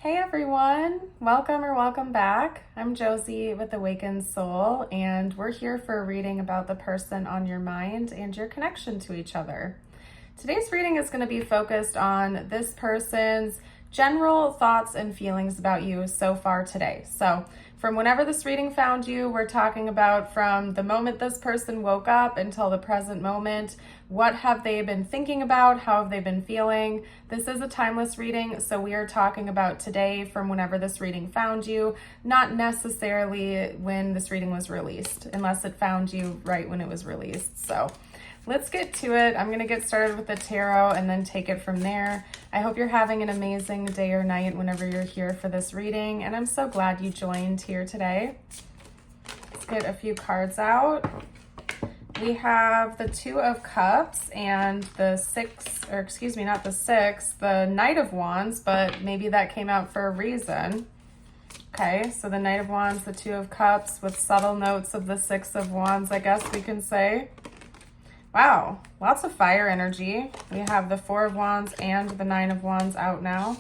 Hey everyone, welcome or welcome back. I'm Josie with Awakened Soul, and we're here for a reading about the person on your mind and your connection to each other. Today's reading is going to be focused on this person's general thoughts and feelings about you so far today. So from whenever this reading found you, we're talking about from the moment this person woke up until the present moment. What have they been thinking about? How have they been feeling? This is a timeless reading, so we are talking about today from whenever this reading found you, not necessarily when this reading was released, unless it found you right when it was released. So let's get to it. I'm going to get started with the tarot and then take it from there. I hope you're having an amazing day or night whenever you're here for this reading, and I'm so glad you joined here today. Let's get a few cards out. We have the Two of Cups and the the Knight of Wands, but maybe that came out for a reason. Okay, so the Knight of Wands, the Two of Cups with subtle notes of the Six of Wands, I guess we can say. Wow, lots of fire energy. We have the Four of Wands and the Nine of Wands out now.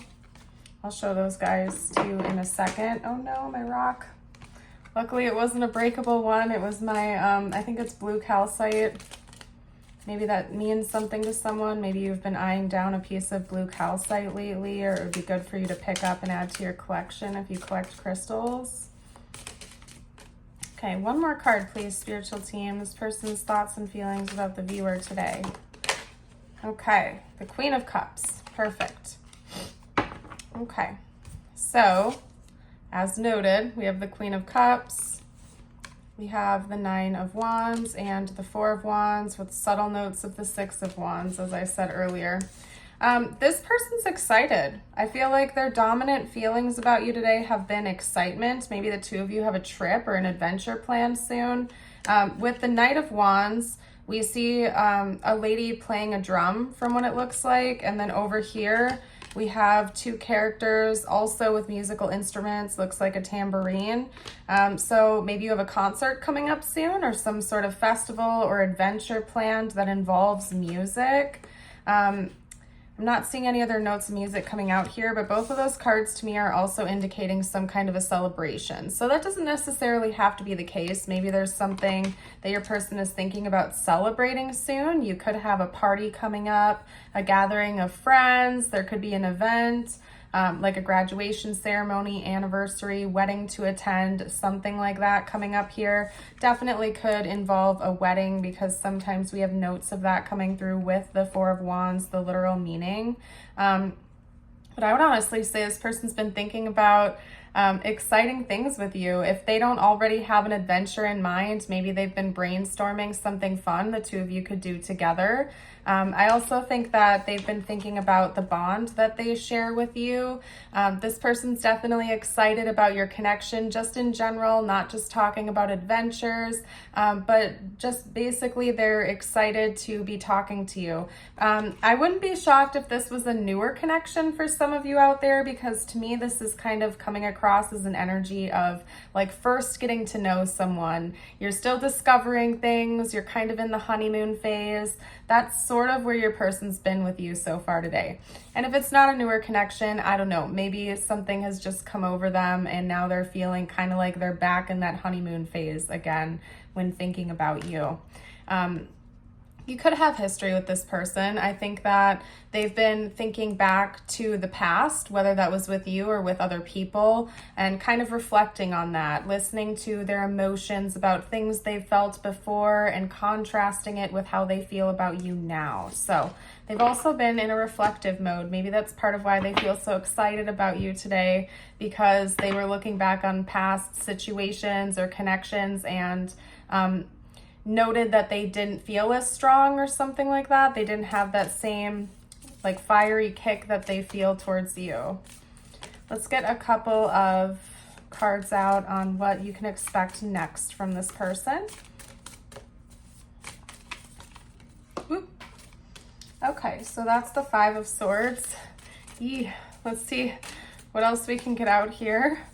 I'll show those guys to you in a second. Oh no, my rock. Luckily it wasn't a breakable one. It was my, I think it's blue calcite. Maybe that means something to someone. Maybe you've been eyeing down a piece of blue calcite lately, or it would be good for you to pick up and add to your collection if you collect crystals. Okay, one more card, please, spiritual team. This person's thoughts and feelings about the viewer today. Okay, the Queen of Cups. Perfect. Okay, so as noted, we have the Queen of Cups. We have the Nine of Wands and the Four of Wands with subtle notes of the Six of Wands, as I said earlier. This person's excited. I feel like their dominant feelings about you today have been excitement. Maybe the two of you have a trip or an adventure planned soon. With the Knight of Wands, we see a lady playing a drum from what it looks like. And then over here, we have two characters also with musical instruments, looks like a tambourine. So maybe you have a concert coming up soon or some sort of festival or adventure planned that involves music. I'm not seeing any other notes of music coming out here, but both of those cards to me are also indicating some kind of a celebration. So that doesn't necessarily have to be the case. Maybe there's something that your person is thinking about celebrating soon. You could have a party coming up, a gathering of friends. There could be an event, like a graduation ceremony, anniversary, wedding to attend, something like that coming up here. Definitely could involve a wedding because sometimes we have notes of that coming through with the Four of Wands, the literal meaning. But I would honestly say this person's been thinking about exciting things with you. If they don't already have an adventure in mind, maybe they've been brainstorming something fun the two of you could do together. I also think that they've been thinking about the bond that they share with you. This person's definitely excited about your connection just in general, not just talking about adventures, but just basically they're excited to be talking to you. I wouldn't be shocked if this was a newer connection for some of you out there, because to me this is kind of coming across as an energy of like first getting to know someone. You're still discovering things, you're kind of in the honeymoon phase. That's sort of where your person's been with you so far today. And if it's not a newer connection, I don't know, maybe something has just come over them and now they're feeling kind of like they're back in that honeymoon phase again when thinking about you. You could have history with this person. I think that they've been thinking back to the past, whether that was with you or with other people, and kind of reflecting on that, listening to their emotions about things they've felt before and contrasting it with how they feel about you now. So they've also been in a reflective mode. Maybe that's part of why they feel so excited about you today, because they were looking back on past situations or connections and noted that they didn't feel as strong or something like that. They didn't have that same like fiery kick that they feel towards you. Let's get a couple of cards out on what you can expect next from this person. Oop. Okay, so that's the Five of Swords. Let's see what else we can get out here.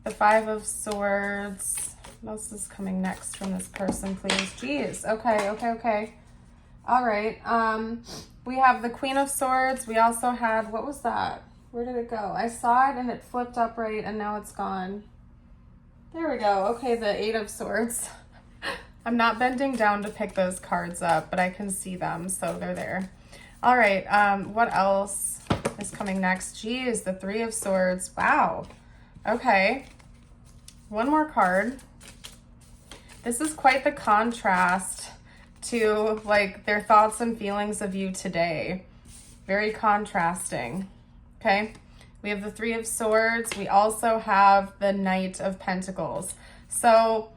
The Five of Swords. What else is coming next from this person, please? Jeez. Okay. All right. We have the Queen of Swords. We also had, what was that? Where did it go? I saw it and it flipped upright and now it's gone. There we go. Okay, the Eight of Swords. I'm not bending down to pick those cards up, but I can see them, so they're there. All right, what else is coming next? Geez, the Three of Swords. Wow. Okay. One more card. This is quite the contrast to like their thoughts and feelings of you today. Very contrasting. Okay. We have the Three of Swords. We also have the Knight of Pentacles. So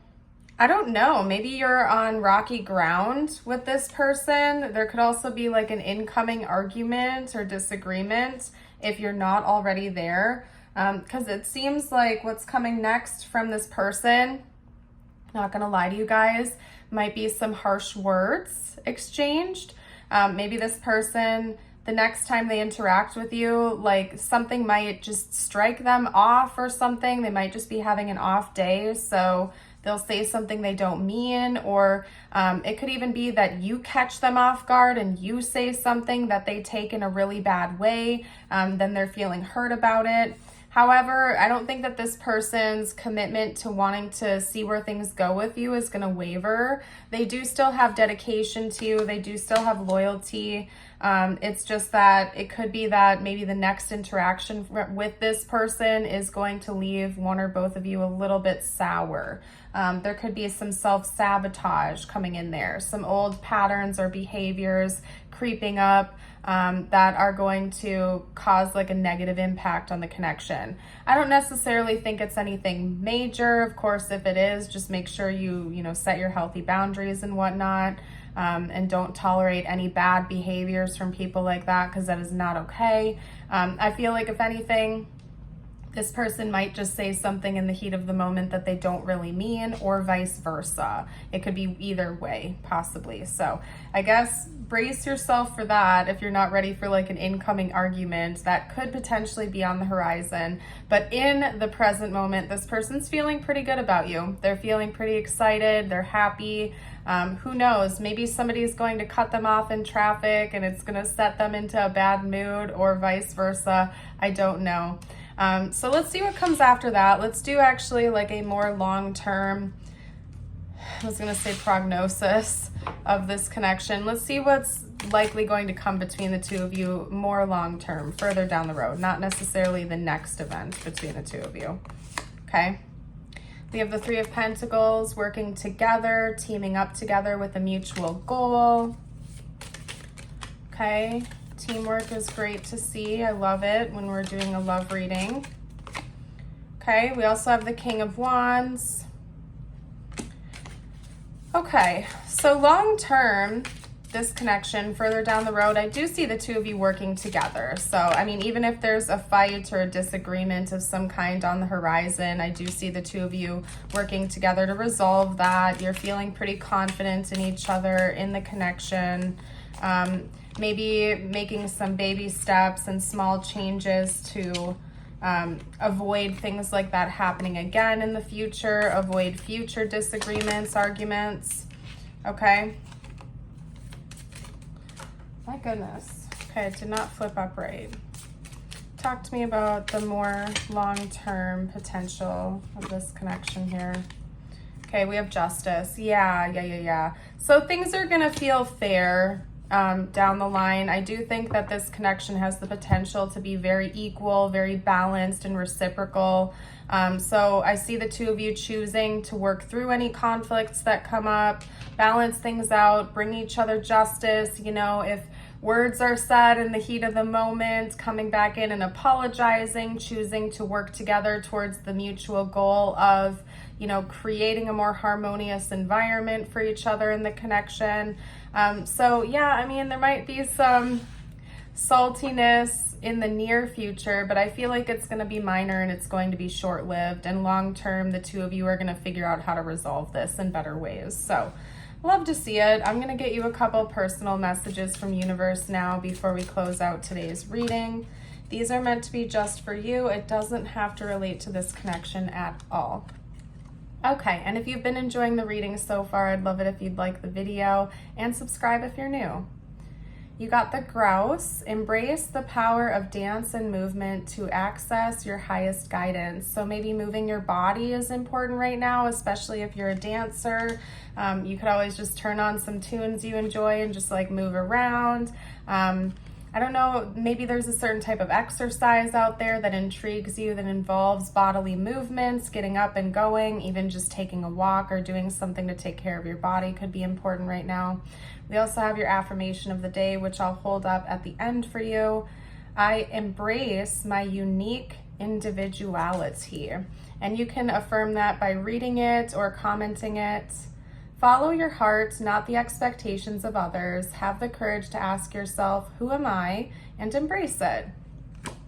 I don't know, maybe you're on rocky ground with this person. There could also be like an incoming argument or disagreement if you're not already there. Because it seems like what's coming next from this person, not gonna lie to you guys, might be some harsh words exchanged. Maybe this person, the next time they interact with you, like something might just strike them off or something. They might just be having an off day, so they'll say something they don't mean, or it could even be that you catch them off guard and you say something that they take in a really bad way. Then they're feeling hurt about it. However, I don't think that this person's commitment to wanting to see where things go with you is going to waver. They do still have dedication to you. They do still have loyalty. It's just that it could be that maybe the next interaction with this person is going to leave one or both of you a little bit sour. There could be some self-sabotage coming in there, some old patterns or behaviors creeping up that are going to cause like a negative impact on the connection. I don't necessarily think it's anything major. Of course, if it is, just make sure you set your healthy boundaries and whatnot, and don't tolerate any bad behaviors from people like that, because that is not okay. I feel like if anything, this person might just say something in the heat of the moment that they don't really mean, or vice versa. It could be either way, possibly. So I guess brace yourself for that if you're not ready for like an incoming argument that could potentially be on the horizon. But in the present moment, this person's feeling pretty good about you. They're feeling pretty excited. They're happy. Who knows? Maybe somebody's going to cut them off in traffic and it's going to set them into a bad mood, or vice versa. I don't know. So let's see what comes after that. Let's do actually like a more long-term, I was going to say prognosis of this connection. Let's see what's likely going to come between the two of you more long-term, further down the road, not necessarily the next event between the two of you. Okay. We have the Three of Pentacles, working together, teaming up together with a mutual goal. Okay. Teamwork is great to see. I love it when we're doing a love reading. Okay, we also have the King of Wands. Okay, so long term, this connection further down the road, I do see the two of you working together. So, I mean, even if there's a fight or a disagreement of some kind on the horizon, I do see the two of you working together to resolve that. You're feeling pretty confident in each other, in the connection. Maybe making some baby steps and small changes to avoid things like that happening again in the future, avoid future disagreements, arguments. Okay. My goodness. Okay, it did not flip upright. Talk to me about the more long-term potential of this connection here. Okay, we have Justice. Yeah. So things are gonna feel fair down the line. I do think that this connection has the potential to be very equal, very balanced and reciprocal. So I see the two of you choosing to work through any conflicts that come up, balance things out, bring each other justice. You know, if words are said in the heat of the moment, coming back in and apologizing, choosing to work together towards the mutual goal of, you know, creating a more harmonious environment for each other in the connection. So yeah, I mean, there might be some saltiness in the near future, but I feel like it's going to be minor and it's going to be short-lived, and long-term, the two of you are going to figure out how to resolve this in better ways. So love to see it. I'm going to get you a couple personal messages from universe now before we close out today's reading. These are meant to be just for you. It doesn't have to relate to this connection at all. Okay, and if you've been enjoying the reading so far, I'd love it if you'd like the video and subscribe if you're new. You got the grouse. Embrace the power of dance and movement to access your highest guidance. So maybe moving your body is important right now, especially if you're a dancer. You could always just turn on some tunes you enjoy and just like move around. I don't know, maybe there's a certain type of exercise out there that intrigues you that involves bodily movements, getting up and going, even just taking a walk or doing something to take care of your body could be important right now. We also have your affirmation of the day, which I'll hold up at the end for you. I embrace my unique individuality. And you can affirm that by reading it or commenting it. Follow your heart, not the expectations of others. Have the courage to ask yourself, who am I? And embrace it.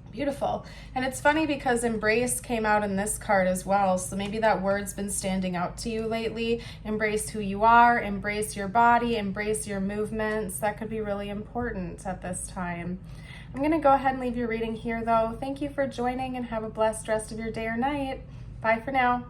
Beautiful. And it's funny because embrace came out in this card as well. So maybe that word's been standing out to you lately. Embrace who you are, embrace your body, embrace your movements. That could be really important at this time. I'm going to go ahead and leave your reading here though. Thank you for joining and have a blessed rest of your day or night. Bye for now.